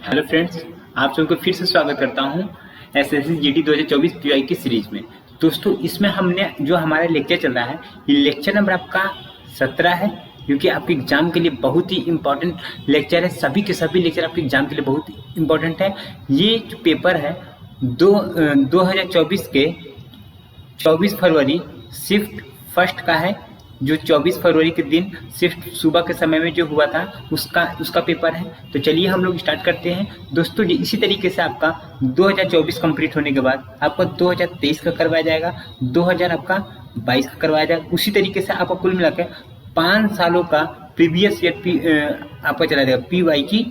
Hello friends, आप सबको फिर से स्वागत करता हूं एसएससी जीडी 2024 पीवाई की सीरीज में। दोस्तों, इसमें हमने जो हमारा लेक्चर चल रहा है, ये लेक्चर नंबर आपका 17 है, क्योंकि आपके एग्जाम के लिए बहुत ही इंपॉर्टेंट लेक्चर है। सभी के सभी लेक्चर आपके एग्जाम के लिए बहुत इंपॉर्टेंट है। ये जो पेपर है 2024 के 24 फरवरी शिफ्ट फर्स्ट का है, जो 24 फरवरी के दिन शिफ्ट सुबह के समय में जो हुआ था उसका पेपर है। तो चलिए हम लोग स्टार्ट करते हैं। दोस्तों, इसी तरीके से आपका 2024 कंप्लीट होने के बाद आपका 2023 का करवाया जाएगा, 2000 आपका 22 का करवाया जाएगा। उसी तरीके से आपका कुल मिलाकर 5 सालों का प्रीवियस ईयर आपका चलाया जाएगा, पीवाई की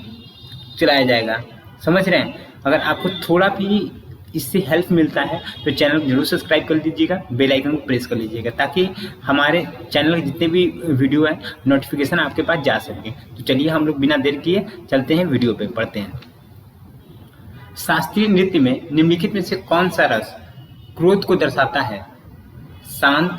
चलाया जाएगा। समझ रहे हैं? अगर आपको थोड़ा भी इससे हेल्प मिलता है तो चैनल को जरूर सब्सक्राइब कर दीजिएगा, बेल आइकन को प्रेस कर लीजिएगा, ताकि हमारे चैनल के जितने भी वीडियो हैं नोटिफिकेशन आपके पास जा सके। तो चलिए हम लोग बिना देर किए चलते हैं वीडियो पे, पढ़ते हैं। शास्त्रीय नृत्य में निम्नलिखित में से कौन सा रस क्रोध को दर्शाता है? शांत,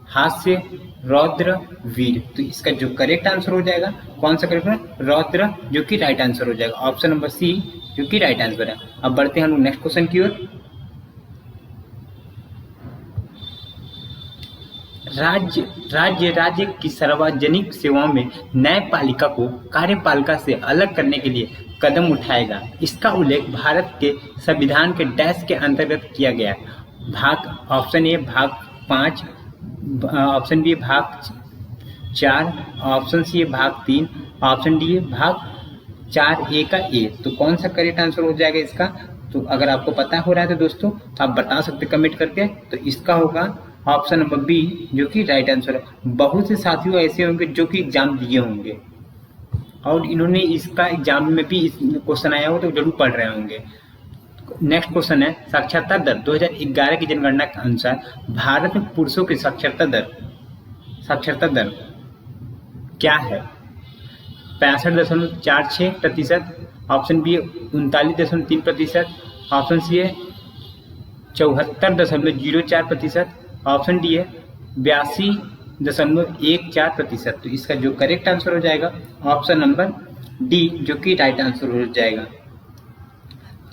हास्य, रौद्र, वीर। तो इसका जो करेक्ट आंसर हो जाएगा, कौन सा करेक्ट? रौद्र, जो कि राइट आंसर हो जाएगा। ऑप्शन नंबर सी जो कि राइट आंसर है। अब बढ़ते हैं हम लोग नेक्स्ट क्वेश्चन की ओर। राज्य की सार्वजनिक सेवाओं में न्यायपालिका को कार्यपालिका से अलग करने के लिए कदम उठाएगा। इसका उल्लेख भारत के संविधान के डैश के अंतर्गत किया गया। भाग ऑप्शन ए भाग 5, ऑप्शन बी भाग 4, ऑप्शन सी भाग 3, ऑप्शन डी भाग 4A का ए। तो कौन सा करेक्ट आंसर हो जाएगा इसका? तो अगर आपको पता हो रहा है तो दोस्तों तो आप बता सकते कमेंट करके। तो इसका होगा ऑप्शन नंबर बी, जो कि राइट आंसर है। बहुत से साथियों ऐसे होंगे जो कि एग्जाम दिए होंगे और इन्होंने इसका एग्जाम में भी क्वेश्चन आया हो तो जरूर पढ़ रहे होंगे। नेक्स्ट क्वेश्चन है, साक्षरता दर 2011 की जनगणना के अनुसार भारत में पुरुषों की साक्षरता दर क्या है? 65.46%, ऑप्शन बी 39.3%, ऑप्शन सी है 74.04%, ऑप्शन डी है 82.14%। तो इसका जो करेक्ट आंसर हो जाएगा ऑप्शन नंबर डी, जो कि राइट आंसर हो जाएगा।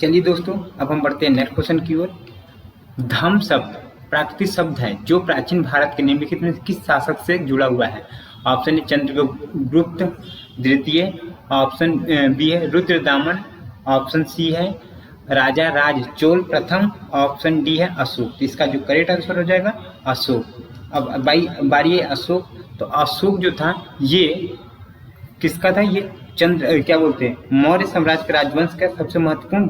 चलिए दोस्तों, अब हम बढ़ते हैं नेक्स्ट क्वेश्चन की ओर। धम्म शब्द प्राकृतिक शब्द है जो प्राचीन भारत के निम्नलिखित में किस शासक से जुड़ा हुआ है? ऑप्शन ए चंद्रगुप्त द्वितीय, ऑप्शन बी है रुद्रदामन, ऑप्शन सी है राजा राज चोल प्रथम, ऑप्शन डी है अशोक। तो इसका जो करेक्ट आंसर हो जाएगा अशोक। अब बारी है अशोक। तो अशोक जो था ये किसका था? ये क्या बोलते हैं, मौर्य साम्राज्य के राजवंश का सबसे महत्वपूर्ण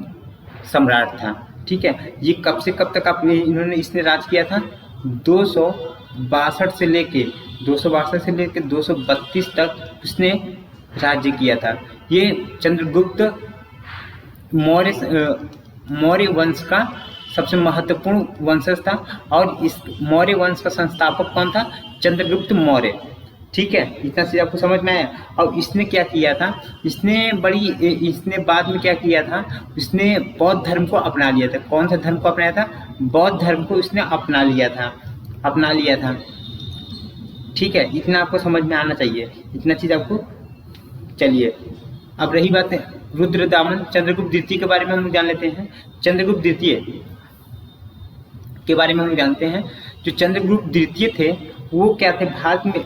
सम्राट था। ठीक है, ये कब से कब तक इसने राज किया था? 262 से लेके 232 तक उसने राज्य किया था। ये चंद्रगुप्त मौर्य वंश का सबसे महत्वपूर्ण वंशज था और इस मौर्य वंश का संस्थापक कौन था? चंद्रगुप्त मौर्य। ठीक है, इतना चीज आपको समझ में आया। और इसने क्या किया था? इसने बाद में क्या किया था? इसने बौद्ध धर्म को अपना लिया था। कौन सा धर्म को अपनाया था? बौद्ध धर्म को इसने अपना लिया था। ठीक है, इतना आपको समझ में आना चाहिए, इतना चीज आपको। चलिए, अब रही बात है रुद्रदामन चंद्रगुप्त द्वितीय के बारे में हम जान लेते हैं। चंद्रगुप्त द्वितीय के बारे में हम जानते हैं। जो चंद्रगुप्त द्वितीय थे वो क्या थे? भारत में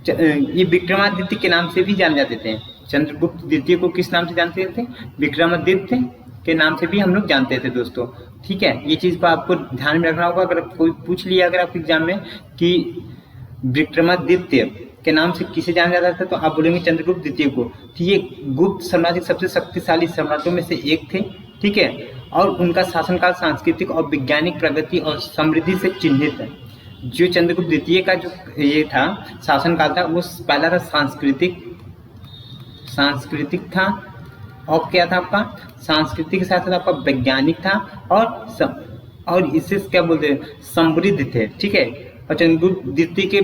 ये विक्रमादित्य के नाम से भी जाने जाते थे। चंद्रगुप्त द्वितीय को किस नाम से जानते थे? विक्रमादित्य के नाम से भी हम लोग जानते थे दोस्तों। ठीक है, ये चीज पर आपको ध्यान में रखना होगा। अगर कोई पूछ लिया अगर आपके एग्जाम में कि विक्रमादित्य के नाम से किसे जाना जाता था, तो आप बोलेंगे चंद्रगुप्त द्वितीय को। तो ये गुप्त साम्राज्य के सबसे शक्तिशाली सम्राटों में से एक थे। ठीक है, और उनका शासनकाल सांस्कृतिक और वैज्ञानिक प्रगति और समृद्धि से चिन्हित है। जो चंद्रगुप्त द्वितीय का जो ये था शासनकाल था, वो पहला था सांस्कृतिक था, और क्या था आपका? सांस्कृतिक के साथ आपका वैज्ञानिक था और इससे क्या बोलते हैं, समृद्ध थे। ठीक है, और चंद्रगुप्त द्वितीय के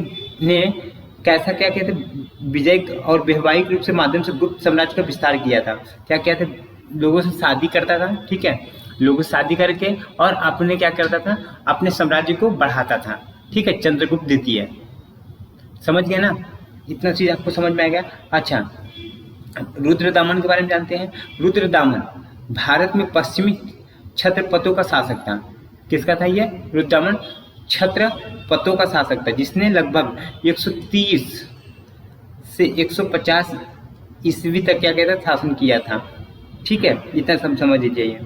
ने क्या किया था? विजय और वैवाहिक रूप से माध्यम से गुप्त साम्राज्य का विस्तार किया था। क्या किया था? लोगों से शादी करता था। ठीक है, लोगों से शादी करके और अपने क्या करता था? अपने साम्राज्य को बढ़ाता था। ठीक है, चंद्रगुप्त द्वितीय। समझ गए ना? इतना चीज आपको समझ में आ गया। अच्छा, रुद्रदामन के बारे में जानते हैं। रुद्रदामन भारत में पश्चिमी क्षत्रपतों का शासक था। किसका था ये? रुद्रदामन क्षत्रपतों का शासक था, जिसने लगभग 130 से 150 ईस्वी तक क्या कहता शासन किया था। ठीक है, इतना सब समझ लीजिए।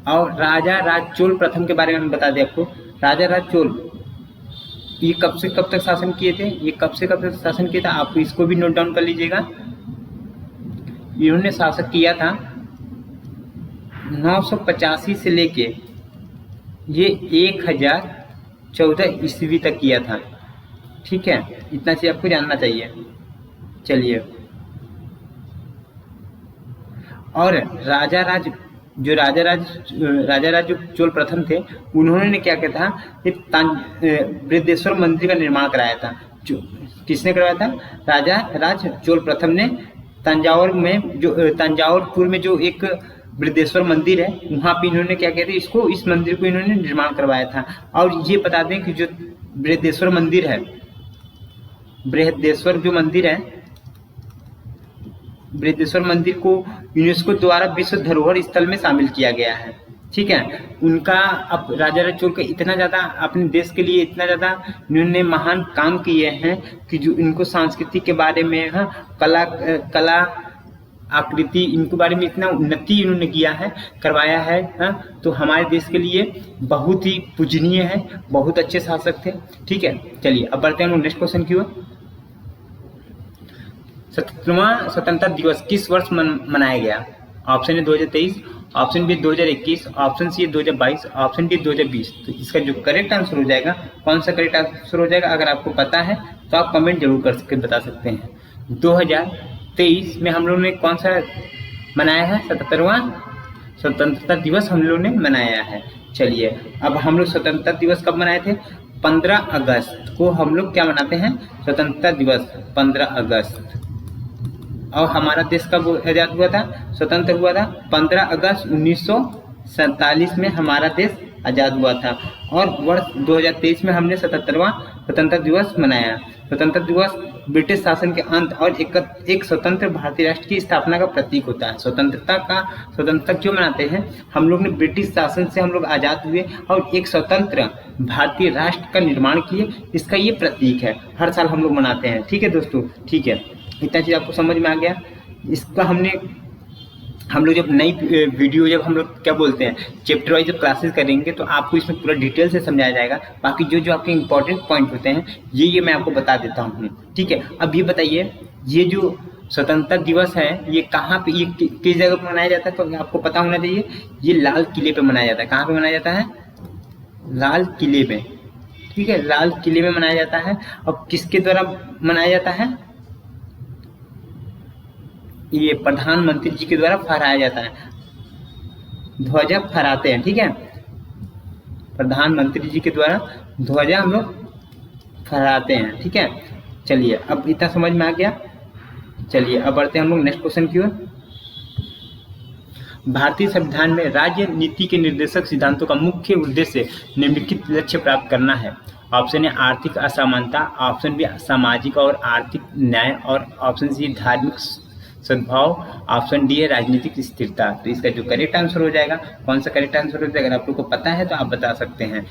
और राजा राज चोल प्रथम के बारे में हम बता दें आपको। राजा राज चोल ये कब से कब तक शासन किए थे? ये कब से कब तक शासन किया था? आप इसको भी नोट डाउन कर लीजिएगा। इन्होंने शासन किया था 985 से लेके ये 1014 ईस्वी तक किया था। ठीक है, इतना चीज आपको जानना चाहिए। चलिए, और राजा राज चोल प्रथम थे, उन्होंने क्या किया था? बृहदेश्वर मंदिर का निर्माण कराया था। किसने करवाया था? राजा राज चोल प्रथम ने तंजावुर में जो एक बृहदेश्वर मंदिर है, वहाँ पे इन्होंने क्या कहते हैं इसको, इस मंदिर को इन्होंने निर्माण करवाया था। और ये बता दें कि जो बृहदेश्वर मंदिर है, बृहदेश्वर मंदिर को यूनेस्को द्वारा विश्व धरोहर स्थल में शामिल किया गया है। ठीक है, उनका अब राजा राज चोल का इतना ज़्यादा अपने देश के लिए इतना ज़्यादा इन्होंने महान काम किए हैं कि जो इनको संस्कृति के बारे में, कला आकृति, इनके बारे में इतना उन्नति इन्होंने किया है, करवाया है। तो हमारे देश के लिए बहुत ही पूजनीय है, बहुत अच्छे शासक थे। ठीक है, चलिए अब बढ़ते हैं नेक्स्ट क्वेश्चन की ओर। 77वां स्वतंत्रता दिवस किस वर्ष मनाया गया? ऑप्शन है 2023, option B 2021, option C 2022, option D 2020। तो इसका जो करेक्ट आंसर हो जाएगा, कौन सा करेक्ट आंसर हो जाएगा? अगर आपको पता है तो आप कमेंट जरूर करके बता सकते हैं। 2023 में हम लोगों ने कौन सा मनाया है? 77वां स्वतंत्रता दिवस हम लोगों ने मनाया है। चलिए, अब हम लोग स्वतंत्रता दिवस कब मनाए थे? 15 अगस्त को हम लोग क्या मनाते हैं? स्वतंत्रता दिवस 15 अगस्त। और हमारा देश कब आजाद हुआ था, स्वतंत्र हुआ था? 15 अगस्त 1947 में हमारा देश आजाद हुआ था। और वर्ष 2023 में हमने 77वां स्वतंत्रता दिवस मनाया। स्वतंत्रता दिवस ब्रिटिश शासन के अंत और एक स्वतंत्र भारतीय राष्ट्र की स्थापना का प्रतीक होता है। स्वतंत्रता क्यों मनाते हैं? हम लोग ने ब्रिटिश शासन से हम लोग आजाद हुए और एक स्वतंत्र भारतीय राष्ट्र का निर्माण किए, इसका ये प्रतीक है। हर साल हम लोग मनाते हैं। ठीक है दोस्तों, ठीक है, इतना चीज़ आपको समझ में आ गया। इसका हम लोग जब नई वीडियो, जब हम लोग क्या बोलते हैं चैप्टर वाइज जब क्लासेस करेंगे तो आपको इसमें पूरा डिटेल से समझाया जाएगा। बाकी जो आपके इंपॉर्टेंट पॉइंट होते हैं ये मैं आपको बता देता हूँ। ठीक है, अब ये बताइए, ये जो स्वतंत्रता दिवस है ये कहाँ पे, ये किस जगह पर मनाया जाता है? तो आपको पता होना चाहिए, ये लाल किले पे मनाया जाता है। कहाँ पे मनाया जाता है? लाल किले में। ठीक है, लाल किले में मनाया जाता है। और किसके द्वारा मनाया जाता है? ये प्रधानमंत्री जी के द्वारा फहराया जाता है, ध्वजा फहराते हैं। ठीक है, प्रधानमंत्री जी के द्वारा ध्वजा हम लोग फहराते हैं। ठीक है, चलिए अब इतना समझ में आ गया। चलिए अब बढ़ते हैं हम लोग नेक्स्ट क्वेश्चन की ओर। भारतीय संविधान में राज्य नीति के निर्देशक सिद्धांतों का मुख्य उद्देश्य निम्नलिखित लक्ष्य प्राप्त करना है। ऑप्शन ए आर्थिक असमानता, ऑप्शन बी सामाजिक और आर्थिक न्याय, और ऑप्शन सी धार्मिक सद्भाव, ऑप्शन डी है राजनीतिक स्थिरता। तो इसका जो करेक्ट आंसर हो जाएगा, कौन सा करेक्ट आंसर हो जाएगा? अगर आप लोग को पता है तो आप बता सकते हैं।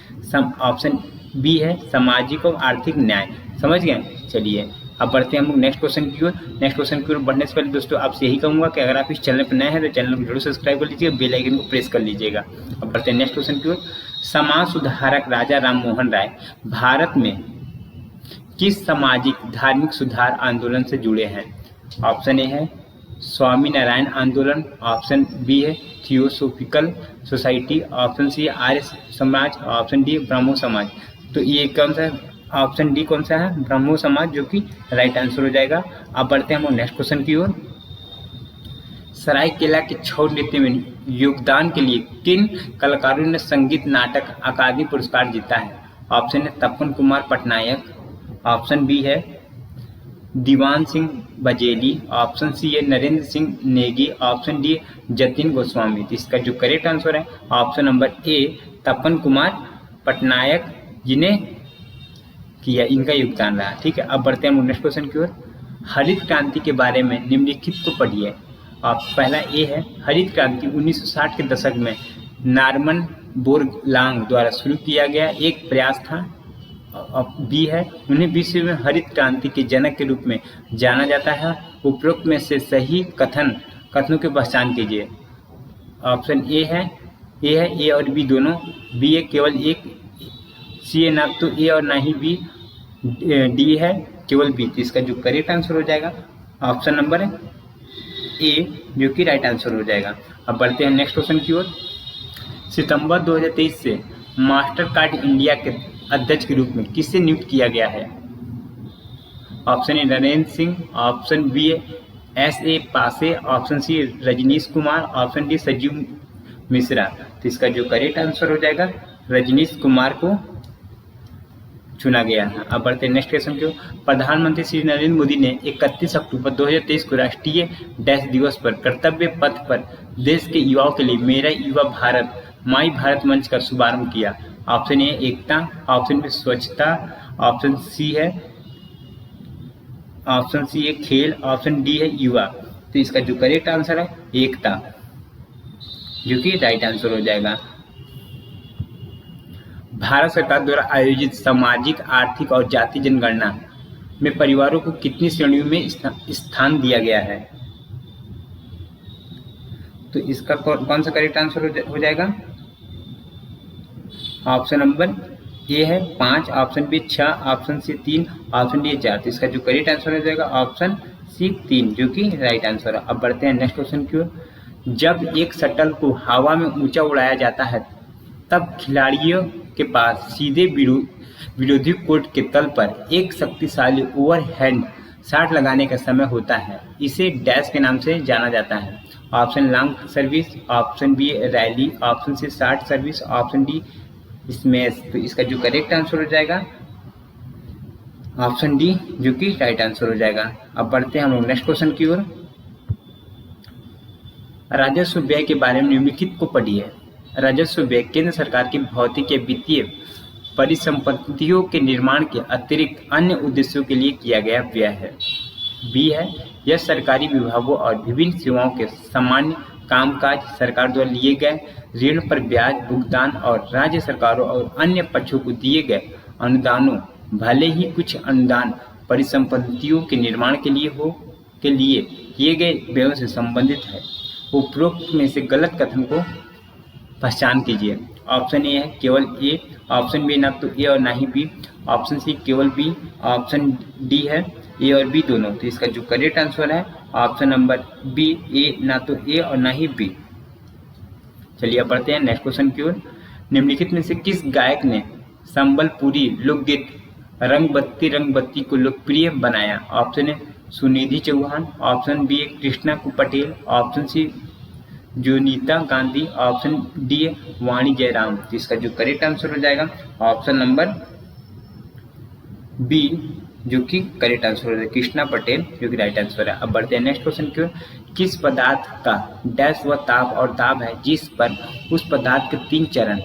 ऑप्शन बी है सामाजिक और आर्थिक न्याय। समझ गए? चलिए अब बढ़ते हैं हम लोग नेक्स्ट क्वेश्चन की ओर। नेक्स्ट क्वेश्चन की ओर बढ़ने से पहले दोस्तों आपसे यही कहूँगा कि अगर आप इस चैनल पर नए हैं तो चैनल को जरूर सब्सक्राइब कर लीजिएगा, बेल आइकन को प्रेस कर लीजिएगा। अब बढ़ते हैं नेक्स्ट क्वेश्चन की ओर। समाज सुधारक राजा राम मोहन राय भारत में किस सामाजिक धार्मिक सुधार आंदोलन से जुड़े हैं? ऑप्शन ए है स्वामी नारायण आंदोलन, ऑप्शन बी है theosophical society, option C Arya Samaj, option D ब्रह्मो समाज। तो ये कौन सा, ऑप्शन डी कौन सा है? ब्रह्मो समाज, जो कि राइट आंसर हो जाएगा। अब बढ़ते हैं हम नेक्स्ट क्वेश्चन की ओर। सरायकेला के छौ नृत्य में योगदान के लिए किन कलाकारों ने संगीत नाटक अकादमी पुरस्कार जीता है? ऑप्शन है तपन कुमार पटनायक, ऑप्शन बी है दीवान सिंह बजेली, ऑप्शन सी है नरेंद्र सिंह नेगी, ऑप्शन डी जतिन गोस्वामी। तो इसका जो करेक्ट आंसर है ऑप्शन नंबर ए तपन कुमार पटनायक, जिन्हें किया इनका योगदान रहा। ठीक है, अब बढ़ते हैं नेक्स्ट क्वेश्चन की ओर। हरित क्रांति के बारे में निम्नलिखित को पढ़िए। अब पहला ए है, हरित क्रांति 1960 के दशक में नॉर्मन बोरलांग द्वारा शुरू किया गया एक प्रयास था। बी है, उन्हें विश्व में हरित क्रांति के जनक के रूप में जाना जाता है। उपरोक्त में से सही कथनों की पहचान कीजिए। ऑप्शन ए है ए और बी दोनों, बी है केवल एक, सी है ना तो ए और ना ही बी, डी है केवल बी। तो इसका जो करेक्ट आंसर हो जाएगा ऑप्शन नंबर है ए, जो कि राइट आंसर हो जाएगा। अब बढ़ते हैं नेक्स्ट क्वेश्चन की ओर। सितंबर 2023 से मास्टर कार्ड इंडिया के अध्यक्ष के रूप में किसे नियुक्त किया गया है? Option A Narendra Singh, option B S A Pase, option C Rajneesh Kumar, option D Sanjeev Mishra. तो इसका जो करेक्ट आंसर हो जाएगा रजनीश कुमार को चुना गया है। अब बढ़ते हैं नेक्स्ट क्वेश्चन को। प्रधानमंत्री श्री नरेंद्र मोदी ने 31 अक्टूबर 2023 को राष्ट्रीय डैश दिवस पर कर्तव्य पथ पर देश के युवाओं के लिए मेरा युवा भारत माई भारत मंच का शुभारंभ किया। ऑप्शन ए एकता, ऑप्शन बी स्वच्छता, ऑप्शन सी है खेल, ऑप्शन डी है युवा। तो इसका जो करेक्ट आंसर है एकता, जो कि राइट आंसर हो जाएगा। भारत सरकार द्वारा आयोजित सामाजिक, आर्थिक और जाति जनगणना में परिवारों को कितनी श्रेणियों में स्थान दिया गया है? तो इसका कौन सा करेक्ट आंसर हो जाएगा? ऑप्शन नंबर ए है 5, option B 6, option C 3, option D 4। तो इसका जो करेक्ट आंसर हो जाएगा ऑप्शन सी 3, जो कि राइट आंसर है। अब बढ़ते हैं नेक्स्ट क्वेश्चन की ओर। जब एक शटल को हवा में ऊंचा उड़ाया जाता है तब खिलाड़ियों के पास सीधे विरोधी कोर्ट के तल पर एक शक्तिशाली ओवरहैंड शॉट लगाने का समय होता है। इसे डैश के नाम से जाना जाता है। Option long service, option B rally, option C short service, option D smash. तो इसका जो करेक्ट आंसर हो जाएगा ऑप्शन डी, जो कि राइट आंसर हो जाएगा। अब बढ़ते हैं हम लोग नेक्स्ट क्वेश्चन की ओर। राजस्व व्यय के बारे में निम्नलिखित को पढ़िए। राजस्व व्यय केंद्र सरकार की भौतिक या वित्तीय परिसंपत्तियों के निर्माण के अतिरिक्त अन्य उद्देश्यों के लिए किया गया व्यय है। बी है, यह सरकारी विभागों और विभिन्न सेवाओं के सामान्य कामकाज, सरकार द्वारा लिए गए ऋण पर ब्याज भुगतान और राज्य सरकारों और अन्य पक्षों को दिए गए अनुदानों, भले ही कुछ अनुदान परिसंपत्तियों के निर्माण के लिए किए गए व्ययों से संबंधित है। उपरोक्त में से गलत कथन को पहचान कीजिए। ऑप्शन ए है केवल ए, ऑप्शन बी ना तो ए और ना ही बी, ऑप्शन सी केवल बी, ऑप्शन डी है ए और बी दोनों। तो इसका जो करेक्ट आंसर है ऑप्शन नंबर बी, ए ना तो ए और ना ही बी। चलिए अब बढ़ते हैं नेक्स्ट क्वेश्चन की ओर। निम्नलिखित में से किस गायक ने संबलपुरी लोकगीत रंगबत्ती रंगबत्ती को लोकप्रिय बनाया? Option A Sunidhi Chauhan, option B Krishna Patel, option C Jonita Gandhi, option D Vani Jairam. तो इसका जो करेक्ट आंसर हो जाएगा ऑप्शन नंबर बी, जो कि करेक्ट आंसर हो जाएगा कृष्णा पटेल, जो कि राइट आंसर है। अब बढ़ते हैं नेक्स्ट क्वेश्चन की ओर। किस पदार्थ का डैश व ताप और दाब है जिस पर उस पदार्थ के 3 चरण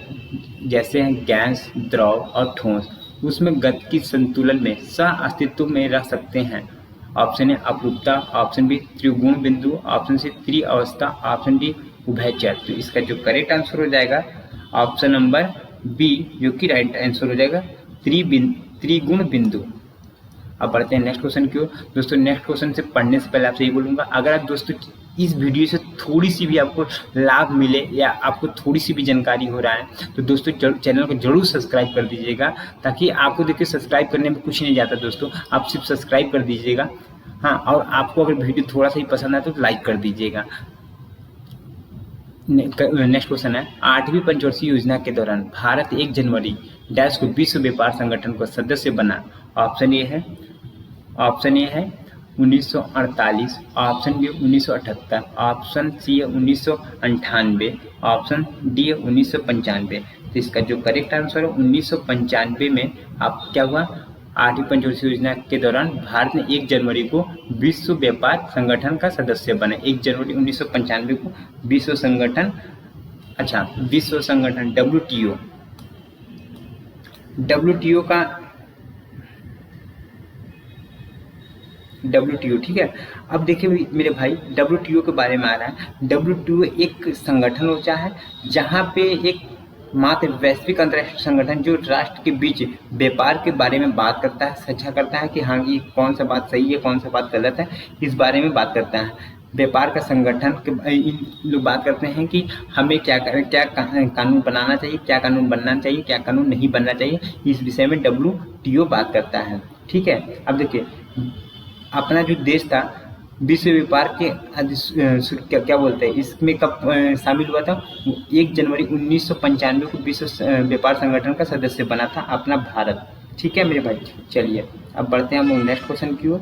जैसे हैं गैस, द्रव और ठोस उसमें गति की संतुलन में सह अस्तित्व में रह सकते हैं? ऑप्शन ए अपरूपता, ऑप्शन बी त्रिगुण बिंदु, ऑप्शन सी त्रिअवस्था, ऑप्शन डी उभयचर। तो इसका जो करेक्ट आंसर हो जाएगा ऑप्शन नंबर बी, जो कि राइट आंसर हो जाएगा त्रिगुण बिंदु। अब बढ़ते हैं नेक्स्ट क्वेश्चन की ओर। दोस्तों नेक्स्ट क्वेश्चन से पढ़ने से पहले आपसे ये बोलूँगा, अगर आप दोस्तों इस वीडियो से थोड़ी सी भी आपको लाभ मिले या आपको थोड़ी सी भी जानकारी हो रहा है तो दोस्तों चैनल को जरूर सब्सक्राइब कर दीजिएगा, ताकि आपको देखिए सब्सक्राइब करने में कुछ नहीं जाता दोस्तों, आप सिर्फ सब्सक्राइब कर दीजिएगा। हाँ, और आपको अगर वीडियो थोड़ा सा ही पसंद आए तो लाइक कर दीजिएगा। नेक्स्ट क्वेश्चन है, 8वीं पंचवर्षीय योजना के दौरान भारत 1 जनवरी डैश को विश्व व्यापार संगठन को सदस्य बना। ऑप्शन ए है 1948, ऑप्शन बी 1978, ऑप्शन सी है 1998, ऑप्शन डी है 1995। तो इसका जो करेक्ट आंसर है 1995 में आप क्या हुआ, 8वीं पंचवर्षीय योजना के दौरान भारत ने 1 जनवरी को विश्व व्यापार संगठन का सदस्य बना। 1 जनवरी 1995 को विश्व संगठन WTO का WTO, ठीक है। अब देखिए मेरे भाई, WTO के बारे में आ रहा है। WTO एक संगठन होता है जहाँ पे एक मात्र वैश्विक अंतर्राष्ट्रीय संगठन जो राष्ट्र के बीच व्यापार के बारे में बात करता है, साझा करता है कि हाँ ये कौन सा बात सही है, कौन सा बात गलत है, इस बारे में बात करता है। व्यापार का संगठन के लोग बात करते हैं कि हमें क्या कानून बनाना चाहिए, क्या कानून बनना चाहिए, क्या कानून नहीं बनना चाहिए, इस विषय में WTO बात करता है, ठीक है। अब देखिए अपना जो देश था विश्व व्यापार के क्या बोलते हैं इसमें कब शामिल हुआ था, 1 जनवरी 1995 को विश्व व्यापार संगठन का सदस्य बना था अपना भारत, ठीक है मेरे भाई। चलिए अब बढ़ते हैं हम नेक्स्ट क्वेश्चन की ओर।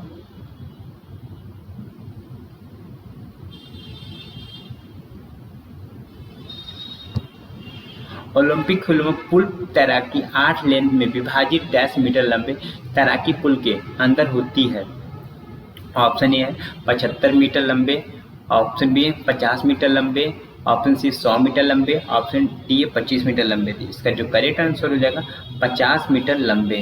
ओलंपिक खेलों में पुल तैराकी 8 लेन में विभाजित 10 मीटर लंबे तैराकी पुल के अंदर होती है। ऑप्शन ए है 75 मीटर लंबे, ऑप्शन बी है 50 मीटर लंबे, ऑप्शन सी 100 मीटर लंबे, ऑप्शन डी है 25 मीटर लंबे। इसका जो करेक्ट आंसर हो जाएगा 50 मीटर लंबे,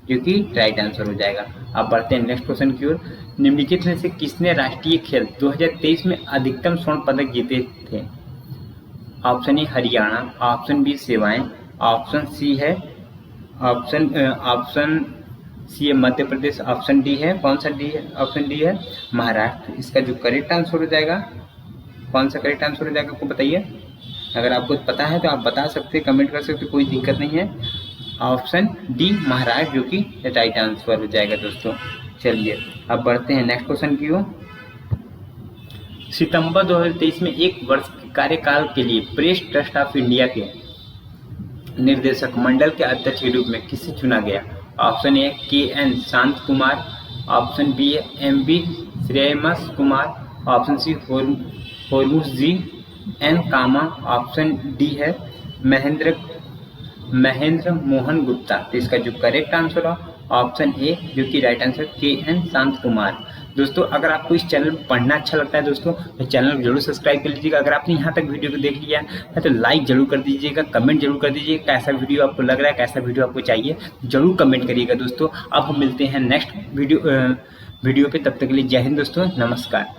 जो कि राइट आंसर हो जाएगा। अब बढ़ते हैं नेक्स्ट क्वेश्चन की ओर। निम्नलिखित में से किसने राष्ट्रीय खेल 2023 में अधिकतम स्वर्ण पदक जीते थे? Option A Haryana, option B सेवाएं, ऑप्शन सी है ऑप्शन सी है मध्य प्रदेश, ऑप्शन डी है कौन सा डी है, ऑप्शन डी है महाराष्ट्र। इसका जो करेक्ट आंसर हो जाएगा, कौन सा करेक्ट आंसर हो जाएगा आपको बताइए। अगर आपको पता है तो आप बता सकते हैं, कमेंट कर सकते, कोई दिक्कत नहीं है। ऑप्शन डी महाराष्ट्र जो कि राइट आंसर हो जाएगा दोस्तों। चलिए अब बढ़ते हैं नेक्स्ट क्वेश्चन की ओर। सितंबर 2023 में 1 वर्ष के कार्यकाल के लिए प्रेस ट्रस्ट ऑफ इंडिया के निर्देशक मंडल के अध्यक्ष के रूप में किसे चुना गया? Option A KN Shanth Kumar, option B है MB Shreyas Kumar, option C Hormus ji N Cama, option D है महेंद्र मोहन गुप्ता। तो इसका जो करेक्ट आंसर है ऑप्शन ए जो कि right answer KN Shanth Kumar. दोस्तों अगर आपको इस चैनल में पढ़ना अच्छा लगता है दोस्तों तो चैनल को जरूर सब्सक्राइब कर लीजिएगा। अगर आपने यहाँ तक वीडियो को देख लिया है तो लाइक जरूर कर दीजिएगा, कमेंट जरूर कर दीजिएगा, कैसा वीडियो आपको लग रहा है, कैसा वीडियो आपको चाहिए, जरूर कमेंट करिएगा दोस्तों। अब हम मिलते हैं नेक्स्ट वीडियो पे, तब तक के लिए जय हिंद दोस्तों, नमस्कार।